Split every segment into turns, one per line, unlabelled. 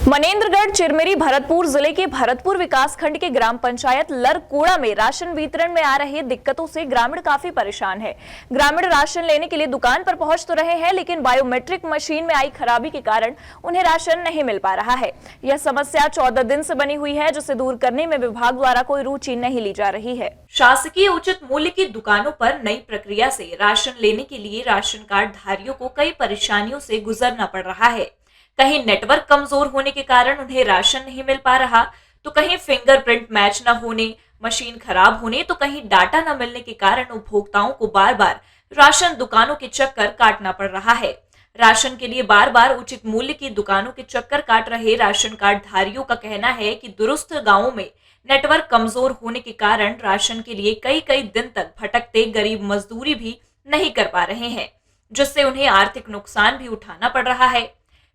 मनेन्द्रगढ़ चिरमिरी भरतपुर जिले के भरतपुर विकासखंड के ग्राम पंचायत लरकोड़ा में राशन वितरण में आ रही दिक्कतों से ग्रामीण काफी परेशान है। ग्रामीण राशन लेने के लिए दुकान पर पहुंच तो रहे हैं, लेकिन बायोमेट्रिक मशीन में आई खराबी के कारण उन्हें राशन नहीं मिल पा रहा है। यह समस्या 14 दिन से बनी हुई है, जिसे दूर करने में विभाग द्वारा कोई रुचि नहीं ली जा रही है। शासकीय उचित मूल्य की दुकानों पर नई प्रक्रिया से राशन लेने के लिए राशन कार्ड धारियों को कई परेशानियों से गुजरना पड़ रहा है। कहीं नेटवर्क कमजोर होने के कारण उन्हें राशन नहीं मिल पा रहा, तो कहीं फिंगरप्रिंट मैच न होने, मशीन खराब होने, तो कहीं डाटा न मिलने के कारण उपभोक्ताओं को बार बार राशन दुकानों के चक्कर काटना पड़ रहा है। राशन के लिए बार बार उचित मूल्य की दुकानों के चक्कर काट रहे राशन कार्ड धारियों का कहना है कि दुरुस्त गांवों में नेटवर्क कमजोर होने के कारण राशन के लिए कई कई दिन तक भटकते गरीब मजदूरी भी नहीं कर पा रहे हैं, जिससे उन्हें आर्थिक नुकसान भी उठाना पड़ रहा है।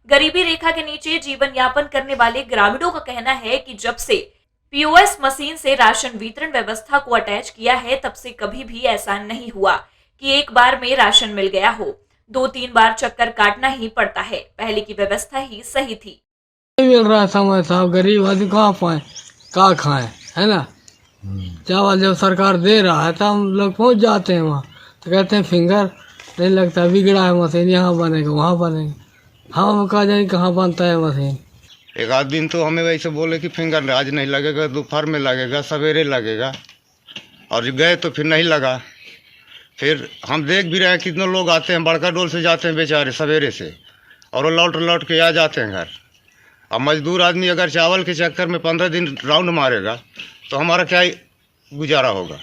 गरीबी रेखा के नीचे जीवन यापन करने वाले ग्रामीणों का कहना है कि जब से पीओएस मशीन से राशन वितरण व्यवस्था को अटैच किया है, तब से कभी भी ऐसा नहीं हुआ कि एक बार में राशन मिल गया हो। 2-3 बार चक्कर काटना ही पड़ता है। पहले की व्यवस्था ही सही थी।
नहीं मिल रहा समय साहब, गरीब आदमी कहाँ पाए, कहाँ खाए, है ना। चावल जब सरकार दे रहा है तो हम लोग पहुँच जाते हैं वहाँ, तो कहते हैं फिंगर नहीं लगता, बिगड़ा है मशीन, यहाँ बनेगा वहाँ बनेगा। हम कहा जाए कहाँ बनता है मशीन।
एक आध दिन तो हमें वैसे बोले कि फिंगर आज नहीं लगेगा, दोपहर में लगेगा, सवेरे लगेगा, और गए तो फिर नहीं लगा। फिर हम देख भी रहे हैं कितने लोग आते हैं, बड़का डोल से जाते हैं बेचारे सवेरे से, और वो लौट के आ जाते हैं घर। अब मजदूर आदमी अगर चावल के चक्कर में 15 दिन राउंड मारेगा तो हमारा क्या गुजारा होगा।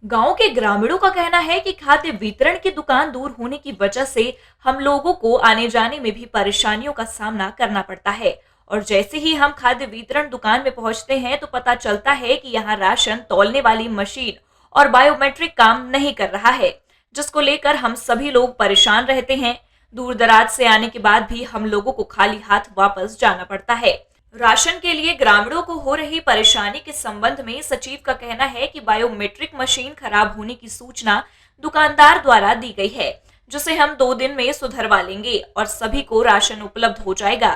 गांव के ग्रामीणों का कहना है कि खाद्य वितरण की दुकान दूर होने की वजह से हम लोगों को आने जाने में भी परेशानियों का सामना करना पड़ता है, और जैसे ही हम खाद्य वितरण दुकान में पहुंचते हैं तो पता चलता है कि यहाँ राशन तौलने वाली मशीन और बायोमेट्रिक काम नहीं कर रहा है, जिसको लेकर हम सभी लोग परेशान रहते हैं। दूर दराज से आने के बाद भी हम लोगों को खाली हाथ वापस जाना पड़ता है। राशन के लिए ग्रामीणों को हो रही परेशानी के संबंध में सचिव का कहना है कि बायोमेट्रिक मशीन खराब होने की सूचना दुकानदार द्वारा दी गई है, जिसे हम 2 दिन में सुधरवा लेंगे और सभी को राशन उपलब्ध हो जाएगा।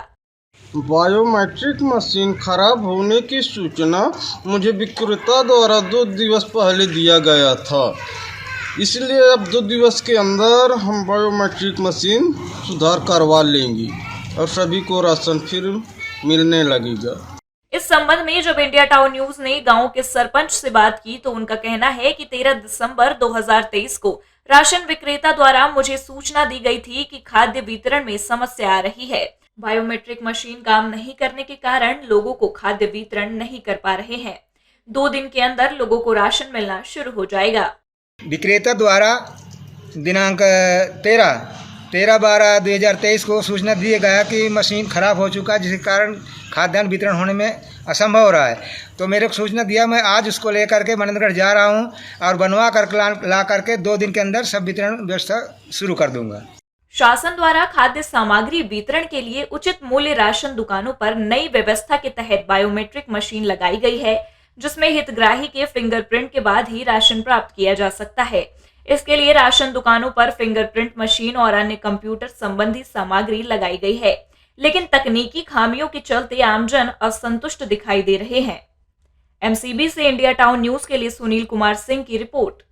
बायोमेट्रिक मशीन खराब होने की सूचना मुझे विक्रेता द्वारा 2 दिवस पहले दिया गया था, इसलिए अब 2 दिवस के अंदर हम बायोमेट्रिक मशीन सुधार करवा लेंगे और सभी को राशन फिर मिलने लगेगा।
इस संबंध में जब इंडिया टाउन न्यूज ने गांव के सरपंच से बात की तो उनका कहना है कि 13 दिसंबर 2023 को राशन विक्रेता द्वारा मुझे सूचना दी गई थी कि खाद्य वितरण में समस्या आ रही है। बायोमेट्रिक मशीन काम नहीं करने के कारण लोगों को खाद्य वितरण नहीं कर पा रहे हैं। 2 दिन के अंदर लोगों को राशन मिलना शुरू हो जाएगा।
विक्रेता द्वारा दिनांक 13/12/2023 को सूचना दिया गया कि मशीन खराब हो चुका है, जिसके कारण खाद्यान्न वितरण होने में असंभव हो रहा है। तो मेरे को सूचना दिया, मैं आज उसको लेकर के मनेन्द्रगढ़ जा रहा हूं और बनवा कर ला करके 2 दिन के अंदर सब वितरण व्यवस्था शुरू कर दूंगा।
शासन द्वारा खाद्य सामग्री वितरण के लिए उचित मूल्य राशन दुकानों पर नई व्यवस्था के तहत बायोमेट्रिक मशीन लगाई गई है, जिसमें हितग्राही के फिंगरप्रिंट के बाद ही राशन प्राप्त किया जा सकता है। इसके लिए राशन दुकानों पर फिंगरप्रिंट मशीन और अन्य कंप्यूटर संबंधी सामग्री लगाई गई है, लेकिन तकनीकी खामियों के चलते आमजन असंतुष्ट दिखाई दे रहे हैं। एमसीबी से इंडिया टाउन न्यूज के लिए सुनील कुमार सिंह की रिपोर्ट।